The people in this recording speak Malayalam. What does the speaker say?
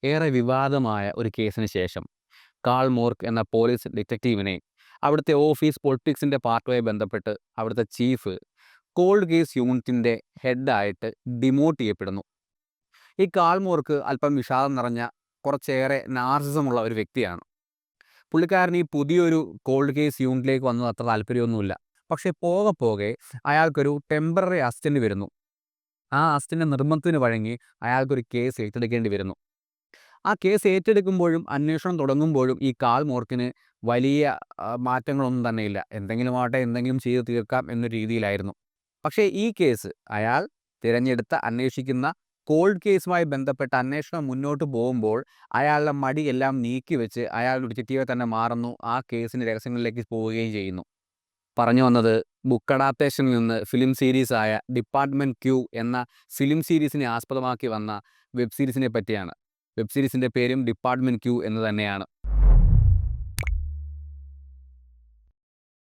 ഏറെ വിവാദമായ ഒരു കേസിന് ശേഷം കാൾ മോർക്ക് എന്ന പോലീസ് ഡിറ്റക്റ്റീവിനെ അവിടുത്തെ ഓഫീസ് പൊളിറ്റിക്സിൻ്റെ പാർട്ടുമായി ബന്ധപ്പെട്ട് അവിടുത്തെ ചീഫ് കോൾഡ് കേസ് യൂണിറ്റിൻ്റെ ഹെഡായിട്ട് ഡിമോട്ട് ചെയ്യപ്പെടുന്നു. ഈ കാൾ മോർക്ക് അല്പം വിഷാദം നിറഞ്ഞ കുറച്ചേറെ നാർസിസമുള്ള ഒരു വ്യക്തിയാണ്. പുള്ളിക്കാരൻ ഈ പുതിയൊരു കോൾഡ് കേസ് യൂണിറ്റിലേക്ക് വന്നത് അത്ര താല്പര്യമൊന്നുമില്ല. പക്ഷേ പോകെ പോകെ അയാൾക്കൊരു ടെമ്പററി അസിസ്റ്റൻ്റ് വരുന്നു. ആ അസിസ്റ്റൻ്റ് നിർബന്ധത്തിന് വഴങ്ങി അയാൾക്കൊരു കേസ് ഏറ്റെടുക്കേണ്ടി വരുന്നു. ആ കേസ് ഏറ്റെടുക്കുമ്പോഴും അന്വേഷണം തുടങ്ങുമ്പോഴും ഈ കാൾ മോർക്കിന് വലിയ മാറ്റങ്ങളൊന്നും തന്നെയില്ല. എന്തെങ്കിലും ആവട്ടെ, എന്തെങ്കിലും ചെയ്ത് തീർക്കാം എന്നൊരു രീതിയിലായിരുന്നു. പക്ഷേ ഈ കേസ് അയാൾ തിരഞ്ഞെടുത്ത അന്വേഷിക്കുന്ന കോൾഡ് കേസുമായി ബന്ധപ്പെട്ട അന്വേഷണം മുന്നോട്ട് പോകുമ്പോൾ അയാളുടെ മടിയെല്ലാം നീക്കി വെച്ച് അയാൾ ഒരു ഡിറ്റക്റ്റീവായി തന്നെ മാറുന്നു. ആ കേസിൻ്റെ രഹസ്യങ്ങളിലേക്ക് പോവുകയും ചെയ്യുന്നു. പറഞ്ഞു വന്നത് ബുക്ക് അഡാപ്റ്റേഷനിൽ നിന്ന് ഫിലിം സീരീസായ ഡിപ്പാർട്ട്മെൻറ്റ് ക്യൂ എന്ന ഫിലിം സീരീസിനെ ആസ്പദമാക്കി വന്ന വെബ് സീരീസിനെ പറ്റിയാണ്. വെബ് സീരീസിൻ്റെ പേരും ഡിപ്പാർട്ട്മെൻറ്റ് ക്യൂ എന്ന് തന്നെയാണ്.